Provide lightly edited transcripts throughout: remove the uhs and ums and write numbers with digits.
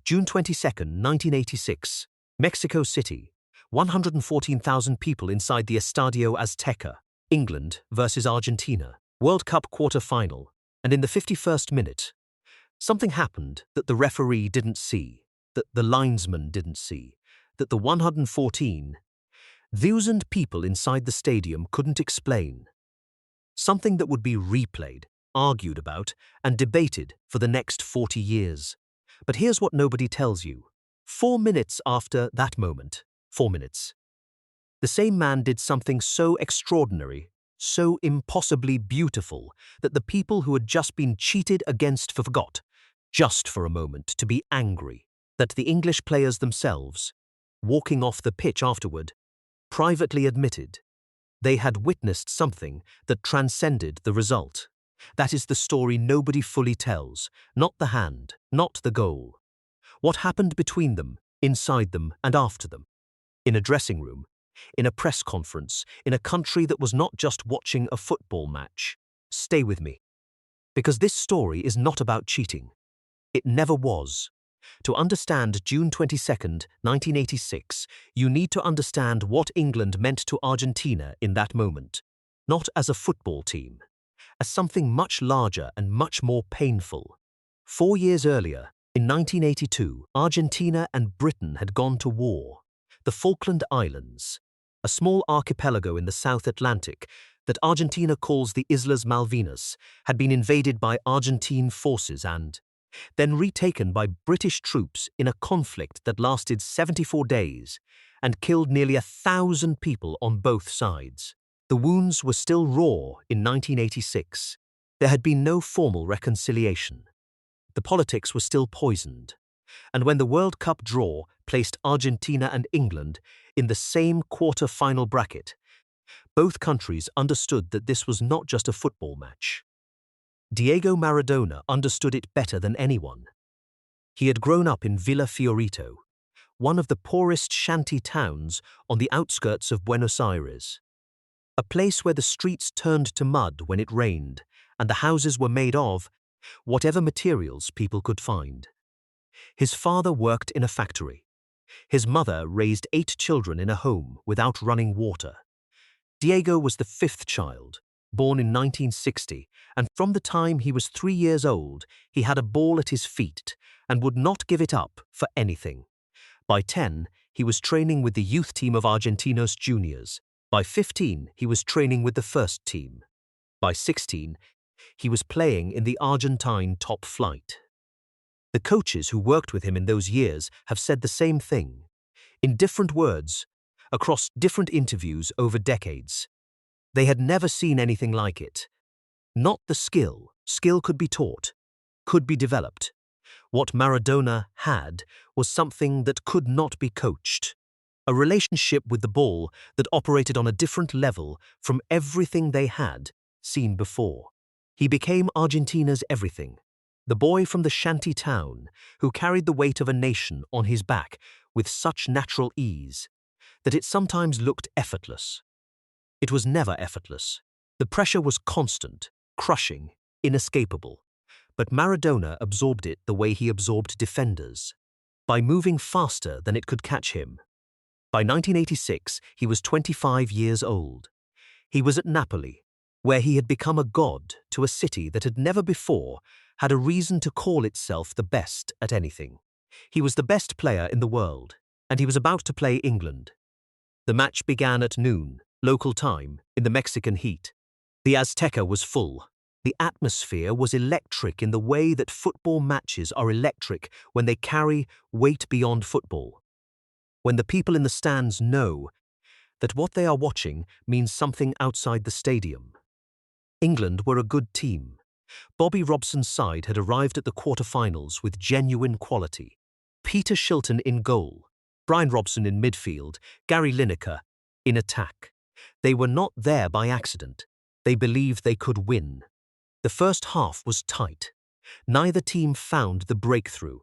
June 22, 1986, Mexico City, 114,000 people inside the Estadio Azteca, England versus Argentina, World Cup quarter-final, and in the 51st minute, something happened that the referee didn't see, that the linesman didn't see, that the 114,000 people inside the stadium couldn't explain. Something that would be replayed, argued about, and debated for the next 40 years. But here's what nobody tells you. 4 minutes after that moment, 4 minutes, the same man did something so extraordinary, so impossibly beautiful, that the people who had just been cheated against forgot, just for a moment, to be angry, that the English players themselves, walking off the pitch afterward, privately admitted they had witnessed something that transcended the result. That is the story nobody fully tells, not the hand, not the goal. What happened between them, inside them, and after them? In a dressing room, in a press conference, in a country that was not just watching a football match. Stay with me. Because this story is not about cheating. It never was. To understand June 22, 1986, you need to understand what England meant to Argentina in that moment, not as a football team, as something much larger and much more painful. 4 years earlier, in 1982, Argentina and Britain had gone to war. The Falkland Islands, a small archipelago in the South Atlantic that Argentina calls the Islas Malvinas, had been invaded by Argentine forces and then retaken by British troops in a conflict that lasted 74 days and killed nearly 1,000 people on both sides. The wounds were still raw in 1986. There had been no formal reconciliation. The politics were still poisoned. And when the World Cup draw placed Argentina and England in the same quarter-final bracket, both countries understood that this was not just a football match. Diego Maradona understood it better than anyone. He had grown up in Villa Fiorito, one of the poorest shanty towns on the outskirts of Buenos Aires, a place where the streets turned to mud when it rained and the houses were made of whatever materials people could find. His father worked in a factory. His mother raised 8 children in a home without running water. Diego was the 5th child, born in 1960, and from the time he was 3 years old, he had a ball at his feet and would not give it up for anything. By 10, he was training with the youth team of Argentinos Juniors. By 15, he was training with the first team. By 16, he was playing in the Argentine top flight. The coaches who worked with him in those years have said the same thing, in different words, across different interviews over decades. They had never seen anything like it. Not the skill. Skill could be taught, could be developed. What Maradona had was something that could not be coached. A relationship with the ball that operated on a different level from everything they had seen before. He became Argentina's everything. The boy from the shanty town who carried the weight of a nation on his back with such natural ease that it sometimes looked effortless. It was never effortless. The pressure was constant, crushing, inescapable. But Maradona absorbed it the way he absorbed defenders, by moving faster than it could catch him. By 1986, he was 25 years old. He was at Napoli, where he had become a god to a city that had never before had a reason to call itself the best at anything. He was the best player in the world, and he was about to play England. The match began at noon, local time, in the Mexican heat. The Azteca was full. The atmosphere was electric in the way that football matches are electric when they carry weight beyond football. When the people in the stands know that what they are watching means something outside the stadium. England were a good team. Bobby Robson's side had arrived at the quarterfinals with genuine quality. Peter Shilton in goal, Brian Robson in midfield, Gary Lineker in attack. They were not there by accident. They believed they could win. The first half was tight. Neither team found the breakthrough.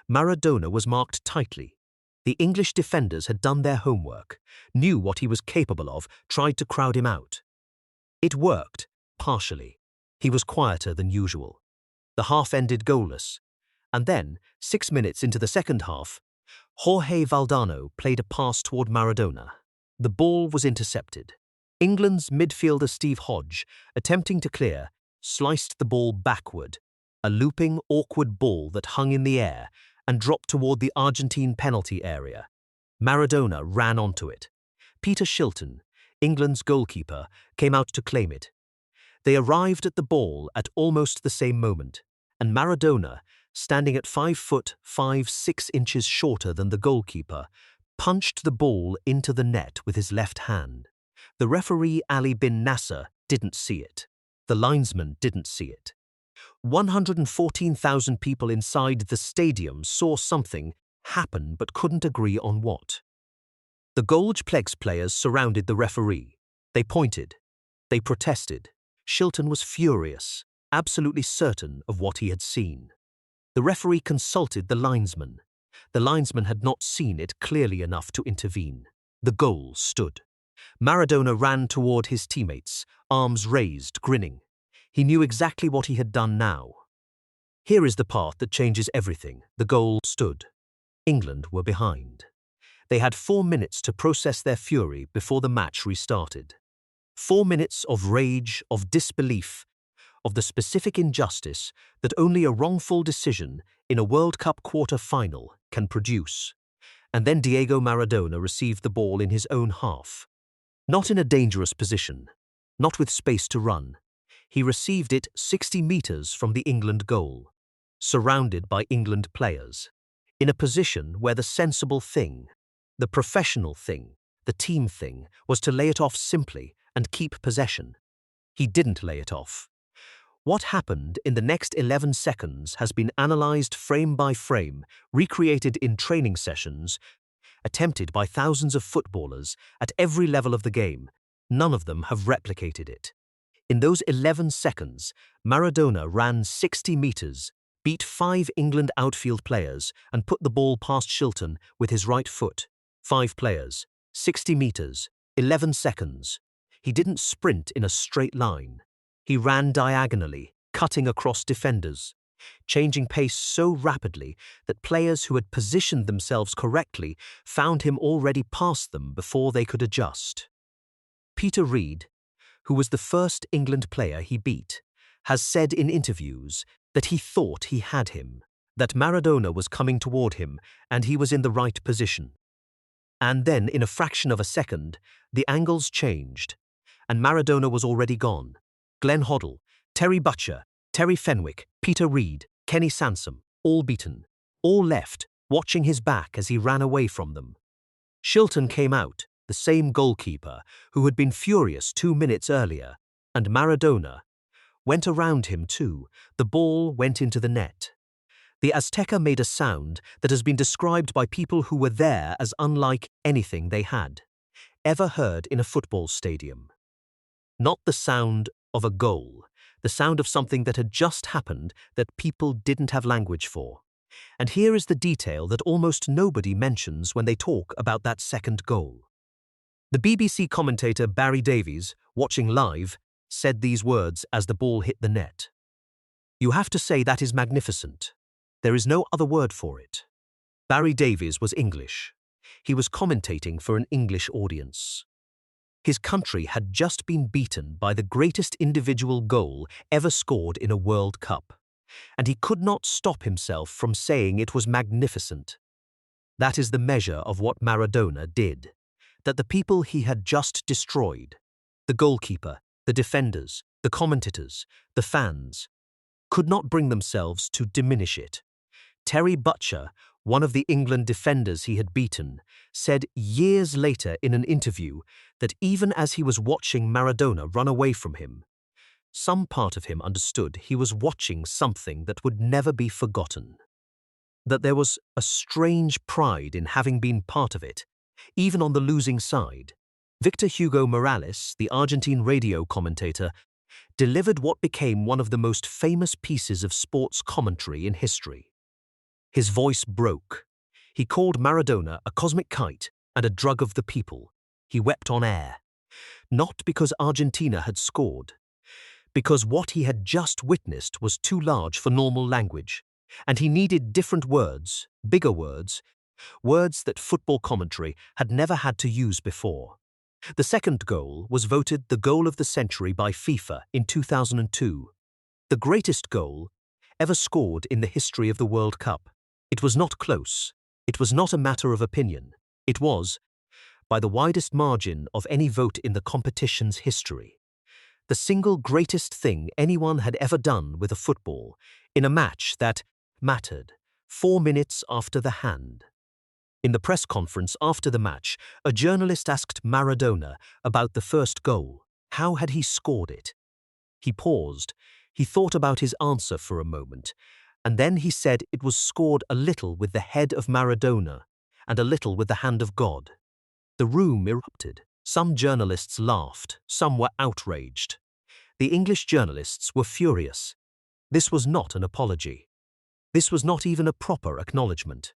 Maradona was marked tightly. The English defenders had done their homework, knew what he was capable of, tried to crowd him out. It worked, partially. He was quieter than usual. The half ended goalless, And then, 6 minutes into the second half, Jorge Valdano played a pass toward Maradona. The ball was intercepted. England's midfielder Steve Hodge, attempting to clear, sliced the ball backward, a looping, awkward ball that hung in the air and dropped toward the Argentine penalty area. Maradona ran onto it. Peter Shilton, England's goalkeeper, came out to claim it. They arrived at the ball at almost the same moment, and Maradona, standing at 5 foot 6 inches shorter than the goalkeeper, punched the ball into the net with his left hand. The referee Ali bin Nasser didn't see it. The linesman didn't see it. 114,000 people inside the stadium saw something happen but couldn't agree on what. The Goalplex players surrounded the referee. They pointed. They protested. Shilton was furious, absolutely certain of what he had seen. The referee consulted the linesman. The linesman had not seen it clearly enough to intervene. The goal stood. Maradona ran toward his teammates, arms raised, grinning. He knew exactly what he had done now. Here is the part that changes everything. The goal stood. England were behind. They had 4 minutes to process their fury before the match restarted. 4 minutes of rage, of disbelief, of the specific injustice that only a wrongful decision in a World Cup quarter-final can produce. And then Diego Maradona received the ball in his own half. Not in a dangerous position, not with space to run. He received it 60 meters from the England goal, surrounded by England players, in a position where the sensible thing, the professional thing, the team thing, was to lay it off simply and keep possession. He didn't lay it off. What happened in the next 11 seconds has been analyzed frame by frame, recreated in training sessions, attempted by thousands of footballers at every level of the game. None of them have replicated it. In those 11 seconds, Maradona ran 60 meters, beat 5 England outfield players, and put the ball past Shilton with his right foot. 5 players, 60 meters, 11 seconds. He didn't sprint in a straight line. He ran diagonally, cutting across defenders, changing pace so rapidly that players who had positioned themselves correctly found him already past them before they could adjust. Peter Reid, who was the first England player he beat, has said in interviews that he thought he had him, that Maradona was coming toward him and he was in the right position. And then, in a fraction of a second, the angles changed, and Maradona was already gone. Glenn Hoddle, Terry Butcher, Terry Fenwick, Peter Reid, Kenny Sansom, all beaten, all left, watching his back as he ran away from them. Shilton came out, the same goalkeeper who had been furious 2 minutes earlier, and Maradona went around him too. The ball went into the net. The Azteca made a sound that has been described by people who were there as unlike anything they had ever heard in a football stadium. Not the sound of a goal, the sound of something that had just happened that people didn't have language for. And here is the detail that almost nobody mentions when they talk about that second goal. The BBC commentator Barry Davies, watching live, said these words as the ball hit the net. "You have to say that is magnificent. There is no other word for it." Barry Davies was English. He was commentating for an English audience. His country had just been beaten by the greatest individual goal ever scored in a World Cup, and he could not stop himself from saying it was magnificent. That is the measure of what Maradona did, that the people he had just destroyed, the goalkeeper, the defenders, the commentators, the fans, could not bring themselves to diminish it. Terry Butcher, one of the England defenders he had beaten, said years later in an interview that even as he was watching Maradona run away from him, some part of him understood he was watching something that would never be forgotten. That there was a strange pride in having been part of it, even on the losing side. Victor Hugo Morales, the Argentine radio commentator, delivered what became one of the most famous pieces of sports commentary in history. His voice broke. He called Maradona a cosmic kite and a drug of the people. He wept on air. Not because Argentina had scored, because what he had just witnessed was too large for normal language. And he needed different words, bigger words, words that football commentary had never had to use before. The second goal was voted the goal of the century by FIFA in 2002, the greatest goal ever scored in the history of the World Cup. It was not close. It was not a matter of opinion. It was, by the widest margin of any vote in the competition's history, the single greatest thing anyone had ever done with a football in a match that mattered 4 minutes after the hand. In the press conference after the match, a journalist asked Maradona about the first goal. How had he scored it? He paused. He thought about his answer for a moment, and then he said it was scored a little with the head of Maradona and a little with the hand of God. The room erupted. Some journalists laughed, some were outraged. The English journalists were furious. This was not an apology. This was not even a proper acknowledgement.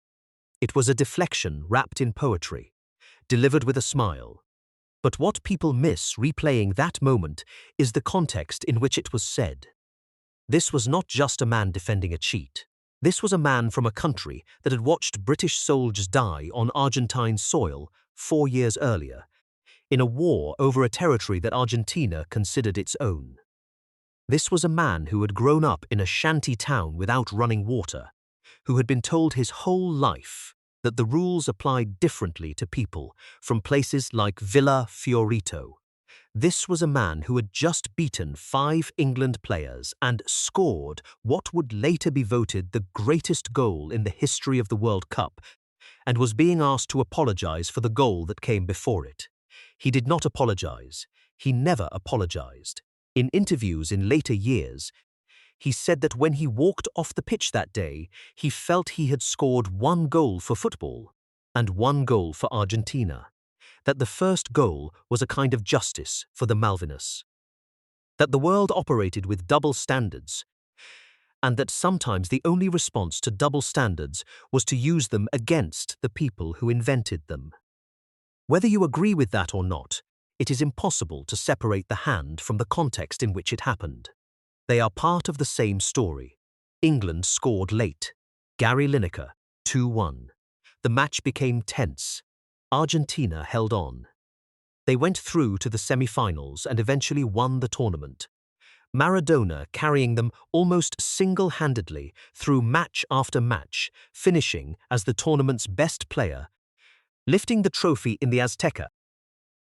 It was a deflection wrapped in poetry, delivered with a smile. But what people miss replaying that moment is the context in which it was said. This was not just a man defending a cheat. This was a man from a country that had watched British soldiers die on Argentine soil 4 years earlier, in a war over a territory that Argentina considered its own. This was a man who had grown up in a shanty town without running water, who had been told his whole life that the rules applied differently to people from places like Villa Fiorito. This was a man who had just beaten 5 England players and scored what would later be voted the greatest goal in the history of the World Cup, and was being asked to apologize for the goal that came before it. He did not apologize. He never apologized. In interviews in later years, he said that when he walked off the pitch that day, he felt he had scored 1 goal for football and 1 goal for Argentina, that the first goal was a kind of justice for the Malvinas, that the world operated with double standards, and that sometimes the only response to double standards was to use them against the people who invented them. Whether you agree with that or not, it is impossible to separate the hand from the context in which it happened. They are part of the same story. England scored late. Gary Lineker, 2-1. The match became tense. Argentina held on. They went through to the semi-finals and eventually won the tournament. Maradona carrying them almost single-handedly through match after match, finishing as the tournament's best player, lifting the trophy in the Azteca,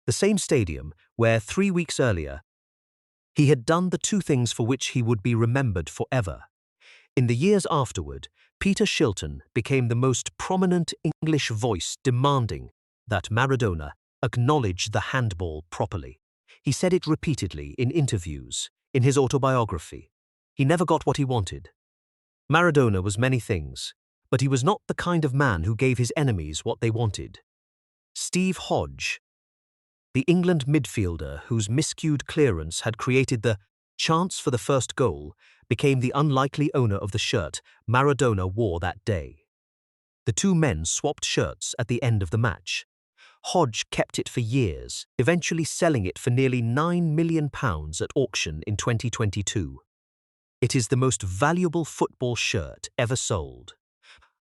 the same stadium where 3 weeks earlier he had done the 2 things for which he would be remembered forever. In the years afterward, Peter Shilton became the most prominent English voice demanding that Maradona acknowledge the handball properly. He said it repeatedly in interviews, in his autobiography. He never got what he wanted. Maradona was many things, but he was not the kind of man who gave his enemies what they wanted. Steve Hodge, the England midfielder whose miscued clearance had created the chance for the first goal, became the unlikely owner of the shirt Maradona wore that day. The 2 men swapped shirts at the end of the match. Hodge kept it for years, eventually selling it for nearly £9 million at auction in 2022. It is the most valuable football shirt ever sold.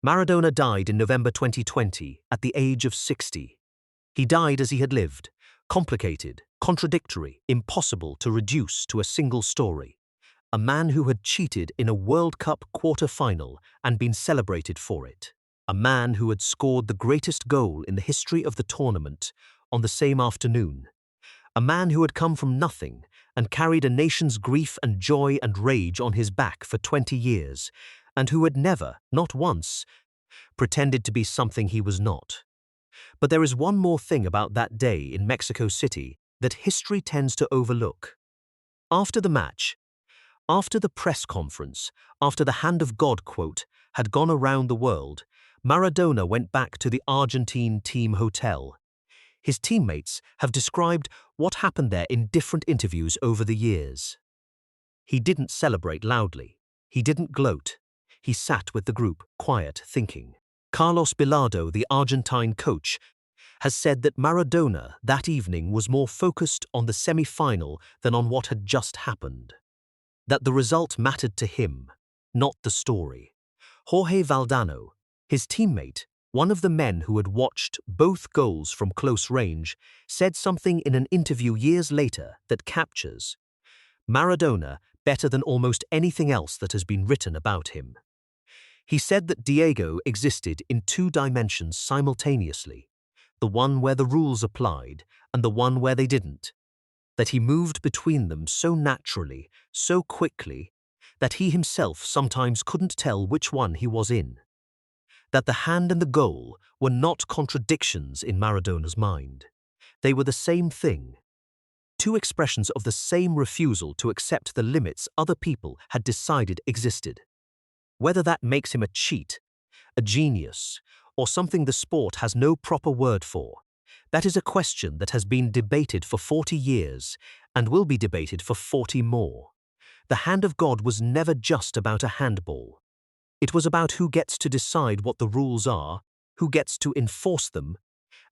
Maradona died in November 2020 at the age of 60. He died as he had lived, complicated, contradictory, impossible to reduce to a single story. A man who had cheated in a World Cup quarter-final and been celebrated for it. A man who had scored the greatest goal in the history of the tournament on the same afternoon. A man who had come from nothing and carried a nation's grief and joy and rage on his back for 20 years, and who had never, not once, pretended to be something he was not. But there is one more thing about that day in Mexico City that history tends to overlook. After the match, after the press conference, after the Hand of God quote had gone around the world, Maradona went back to the Argentine team hotel. His teammates have described what happened there in different interviews over the years. He didn't celebrate loudly. He didn't gloat. He sat with the group, quiet, thinking. Carlos Bilardo, the Argentine coach, has said that Maradona that evening was more focused on the semi-final than on what had just happened. That the result mattered to him, not the story. Jorge Valdano, his teammate, one of the men who had watched both goals from close range, said something in an interview years later that captures Maradona better than almost anything else that has been written about him. He said that Diego existed in two dimensions simultaneously, the one where the rules applied and the one where they didn't, that he moved between them so naturally, so quickly, that he himself sometimes couldn't tell which one he was in, that the hand and the goal were not contradictions in Maradona's mind. They were the same thing, two expressions of the same refusal to accept the limits other people had decided existed. Whether that makes him a cheat, a genius, or something the sport has no proper word for, that is a question that has been debated for 40 years and will be debated for 40 more. The hand of God was never just about a handball. It was about who gets to decide what the rules are, who gets to enforce them,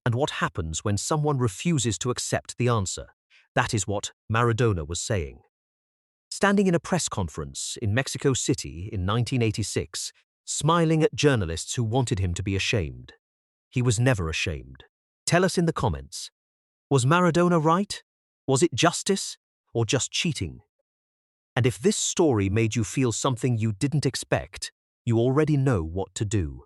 and what happens when someone refuses to accept the answer. That is what Maradona was saying. Standing in a press conference in Mexico City in 1986, smiling at journalists who wanted him to be ashamed. He was never ashamed. Tell us in the comments. Was Maradona right? Was it justice or just cheating? And if this story made you feel something you didn't expect, you already know what to do.